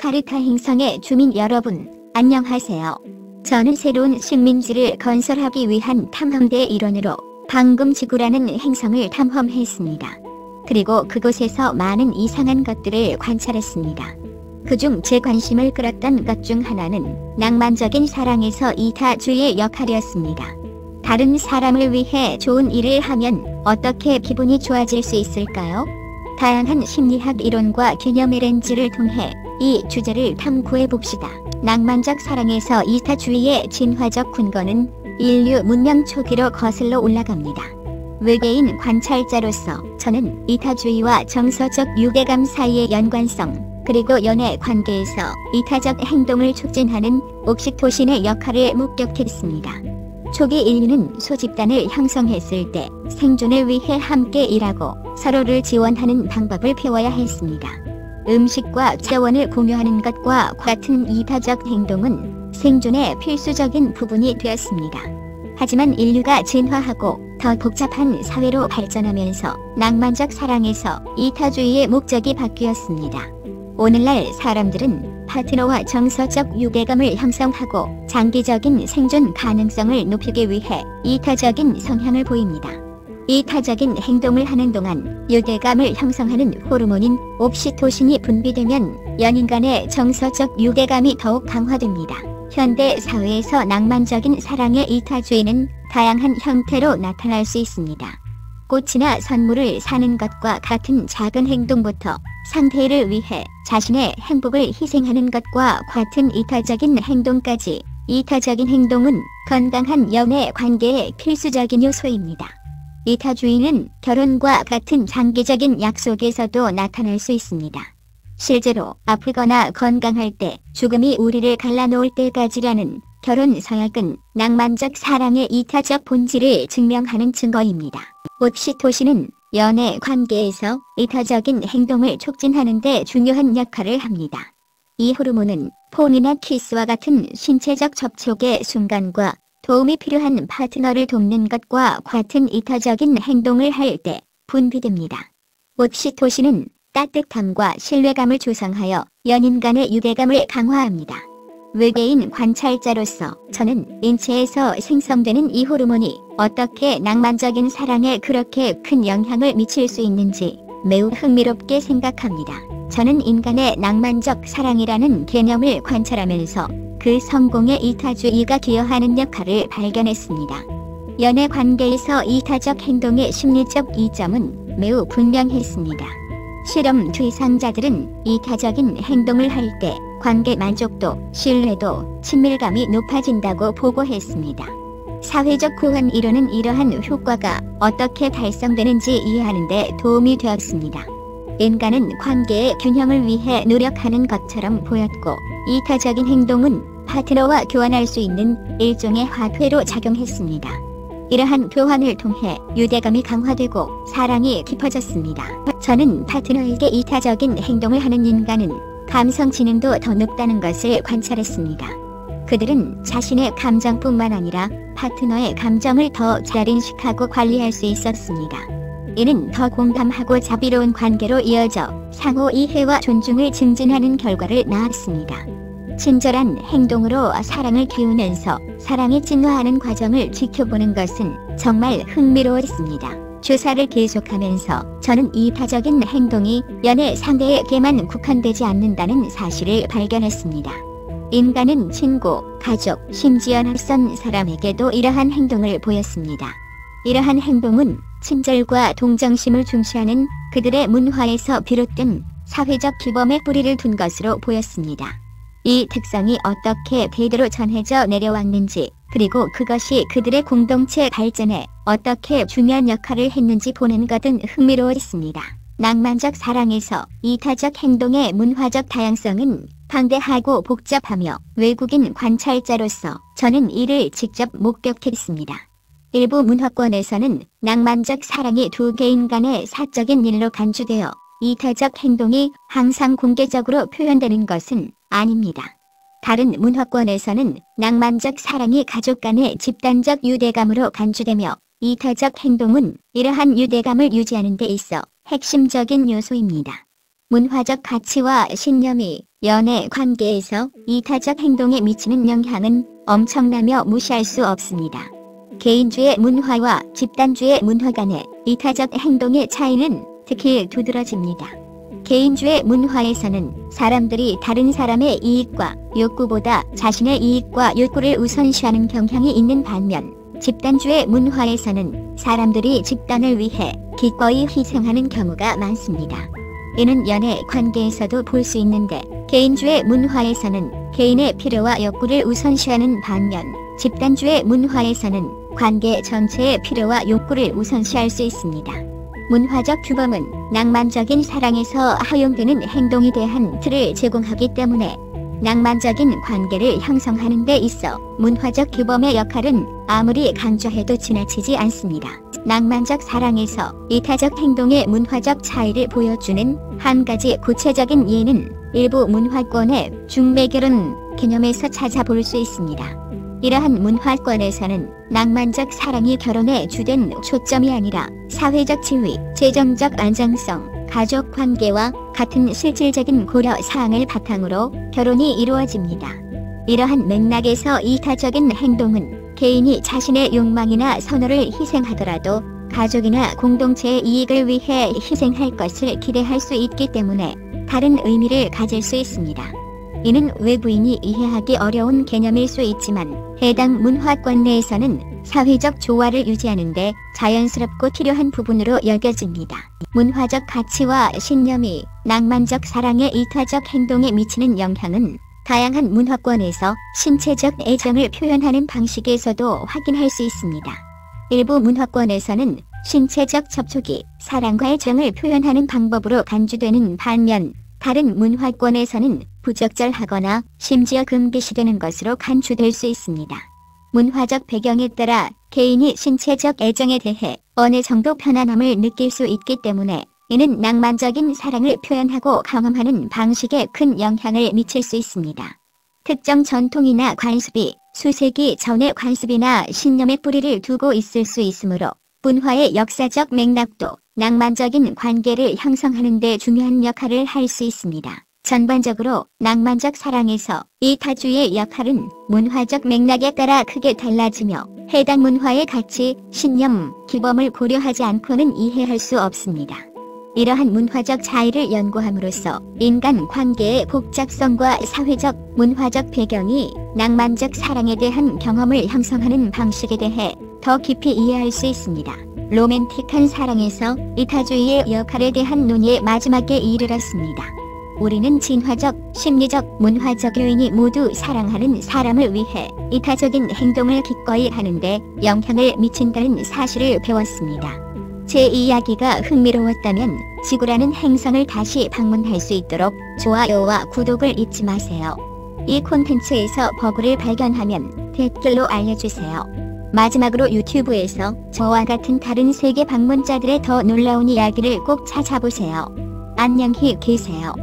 자카르타 행성의 주민 여러분, 안녕하세요. 저는 새로운 식민지를 건설하기 위한 탐험대 일원으로 방금 지구라는 행성을 탐험했습니다. 그리고 그곳에서 많은 이상한 것들을 관찰했습니다. 그중 제 관심을 끌었던 것 중 하나는 낭만적인 사랑에서 이타주의의 역할이었습니다. 다른 사람을 위해 좋은 일을 하면 어떻게 기분이 좋아질 수 있을까요? 다양한 심리학 이론과 개념의 렌즈를 통해 이 주제를 탐구해봅시다. 낭만적 사랑에서 이타주의의 진화적 근거는 인류 문명 초기로 거슬러 올라갑니다. 외계인 관찰자로서 저는 이타주의와 정서적 유대감 사이의 연관성, 그리고 연애 관계에서 이타적 행동을 촉진하는 옥시토신의 역할을 목격했습니다. 초기 인류는 소집단을 형성했을 때 생존을 위해 함께 일하고 서로를 지원하는 방법을 배워야 했습니다. 음식과 자원을 공유하는 것과 같은 이타적 행동은 생존의 필수적인 부분이 되었습니다. 하지만 인류가 진화하고 더 복잡한 사회로 발전하면서 낭만적 사랑에서 이타주의의 목적이 바뀌었습니다. 오늘날 사람들은 파트너와 정서적 유대감을 형성하고 장기적인 생존 가능성을 높이기 위해 이타적인 성향을 보입니다. 이타적인 행동을 하는 동안 유대감을 형성하는 호르몬인 옥시토신이 분비되면 연인 간의 정서적 유대감이 더욱 강화됩니다. 현대 사회에서 낭만적인 사랑의 이타주의는 다양한 형태로 나타날 수 있습니다. 꽃이나 선물을 사는 것과 같은 작은 행동부터 상대를 위해 자신의 행복을 희생하는 것과 같은 이타적인 행동까지, 이타적인 행동은 건강한 연애 관계의 필수적인 요소입니다. 이타주의는 결혼과 같은 장기적인 약속에서도 나타날 수 있습니다. 실제로 아프거나 건강할 때, 죽음이 우리를 갈라놓을 때까지라는 결혼 서약은 낭만적 사랑의 이타적 본질을 증명하는 증거입니다. 옥시토신은 연애 관계에서 이타적인 행동을 촉진하는 데 중요한 역할을 합니다. 이 호르몬은 폰이나 키스와 같은 신체적 접촉의 순간과 도움이 필요한 파트너를 돕는 것과 같은 이타적인 행동을 할 때 분비됩니다. 옥시토신은 따뜻함과 신뢰감을 조성하여 연인 간의 유대감을 강화합니다. 외계인 관찰자로서 저는 인체에서 생성되는 이 호르몬이 어떻게 낭만적인 사랑에 그렇게 큰 영향을 미칠 수 있는지 매우 흥미롭게 생각합니다. 저는 인간의 낭만적 사랑이라는 개념을 관찰하면서 그 성공에 이타주의가 기여하는 역할을 발견했습니다. 연애 관계에서 이타적 행동의 심리적 이점은 매우 분명했습니다. 실험 대상자들은 이타적인 행동을 할 때 관계 만족도, 신뢰도, 친밀감이 높아진다고 보고했습니다. 사회적 호환 이론은 이러한 효과가 어떻게 달성되는지 이해하는 데 도움이 되었습니다. 인간은 관계의 균형을 위해 노력하는 것처럼 보였고, 이타적인 행동은 파트너와 교환할 수 있는 일종의 화폐로 작용했습니다. 이러한 교환을 통해 유대감이 강화되고 사랑이 깊어졌습니다. 저는 파트너에게 이타적인 행동을 하는 인간은 감성 지능도 더 높다는 것을 관찰했습니다. 그들은 자신의 감정뿐만 아니라 파트너의 감정을 더 잘 인식하고 관리할 수 있었습니다. 이는 더 공감하고 자비로운 관계로 이어져 상호 이해와 존중을 증진하는 결과를 낳았습니다. 친절한 행동으로 사랑을 키우면서 사랑이 진화하는 과정을 지켜보는 것은 정말 흥미로웠습니다. 조사를 계속하면서 저는 이타적인 행동이 연애 상대에게만 국한되지 않는다는 사실을 발견했습니다. 인간은 친구, 가족, 심지어 낯선 사람에게도 이러한 행동을 보였습니다. 이러한 행동은 친절과 동정심을 중시하는 그들의 문화에서 비롯된 사회적 규범에 뿌리를 둔 것으로 보였습니다. 이 특성이 어떻게 대대로 전해져 내려왔는지, 그리고 그것이 그들의 공동체 발전에 어떻게 중요한 역할을 했는지 보는 것은 흥미로웠습니다. 낭만적 사랑에서 이타적 행동의 문화적 다양성은 방대하고 복잡하며 외국인 관찰자로서 저는 이를 직접 목격했습니다. 일부 문화권에서는 낭만적 사랑이 두 개인 간의 사적인 일로 간주되어 이타적 행동이 항상 공개적으로 표현되는 것은 아닙니다. 다른 문화권에서는 낭만적 사랑이 가족 간의 집단적 유대감으로 간주되며 이타적 행동은 이러한 유대감을 유지하는 데 있어 핵심적인 요소입니다. 문화적 가치와 신념이 연애 관계에서 이타적 행동에 미치는 영향은 엄청나며 무시할 수 없습니다. 개인주의 문화와 집단주의 문화 간의 이타적 행동의 차이는 특히 두드러집니다. 개인주의 문화에서는 사람들이 다른 사람의 이익과 욕구보다 자신의 이익과 욕구를 우선시하는 경향이 있는 반면, 집단주의 문화에서는 사람들이 집단을 위해 기꺼이 희생하는 경우가 많습니다. 이는 연애 관계에서도 볼 수 있는데, 개인주의 문화에서는 개인의 필요와 욕구를 우선시하는 반면, 집단주의 문화에서는 관계 전체의 필요와 욕구를 우선시할 수 있습니다. 문화적 규범은 낭만적인 사랑에서 허용되는 행동에 대한 틀을 제공하기 때문에 낭만적인 관계를 형성하는 데 있어 문화적 규범의 역할은 아무리 강조해도 지나치지 않습니다. 낭만적 사랑에서 이타적 행동의 문화적 차이를 보여주는 한 가지 구체적인 예는 일부 문화권의 중매결혼 개념에서 찾아볼 수 있습니다. 이러한 문화권에서는 낭만적 사랑이 결혼의 주된 초점이 아니라 사회적 지위, 재정적 안정성, 가족 관계와 같은 실질적인 고려 사항을 바탕으로 결혼이 이루어집니다. 이러한 맥락에서 이타적인 행동은 개인이 자신의 욕망이나 선호를 희생하더라도 가족이나 공동체의 이익을 위해 희생할 것을 기대할 수 있기 때문에 다른 의미를 가질 수 있습니다. 이는 외부인이 이해하기 어려운 개념일 수 있지만 해당 문화권 내에서는 사회적 조화를 유지하는 데 자연스럽고 필요한 부분으로 여겨집니다. 문화적 가치와 신념이 낭만적 사랑의 이타적 행동에 미치는 영향은 다양한 문화권에서 신체적 애정을 표현하는 방식에서도 확인할 수 있습니다. 일부 문화권에서는 신체적 접촉이 사랑과 애정을 표현하는 방법으로 간주되는 반면, 다른 문화권에서는 부적절하거나 심지어 금기시되는 것으로 간주될 수 있습니다. 문화적 배경에 따라 개인이 신체적 애정에 대해 어느 정도 편안함을 느낄 수 있기 때문에 이는 낭만적인 사랑을 표현하고 경험하는 방식에 큰 영향을 미칠 수 있습니다. 특정 전통이나 관습이 수세기 전의 관습이나 신념의 뿌리를 두고 있을 수 있으므로 문화의 역사적 맥락도 낭만적인 관계를 형성하는 데 중요한 역할을 할 수 있습니다. 전반적으로 낭만적 사랑에서 이타주의의 역할은 문화적 맥락에 따라 크게 달라지며 해당 문화의 가치, 신념, 규범을 고려하지 않고는 이해할 수 없습니다. 이러한 문화적 차이를 연구함으로써 인간 관계의 복잡성과 사회적, 문화적 배경이 낭만적 사랑에 대한 경험을 형성하는 방식에 대해 더 깊이 이해할 수 있습니다. 로맨틱한 사랑에서 이타주의의 역할에 대한 논의의 마지막에 이르렀습니다. 우리는 진화적, 심리적, 문화적 요인이 모두 사랑하는 사람을 위해 이타적인 행동을 기꺼이 하는데 영향을 미친다는 사실을 배웠습니다. 제 이야기가 흥미로웠다면 지구라는 행성을 다시 방문할 수 있도록 좋아요와 구독을 잊지 마세요. 이 콘텐츠에서 버그를 발견하면 댓글로 알려주세요. 마지막으로 유튜브에서 저와 같은 다른 세계 방문자들의 더 놀라운 이야기를 꼭 찾아보세요. 안녕히 계세요.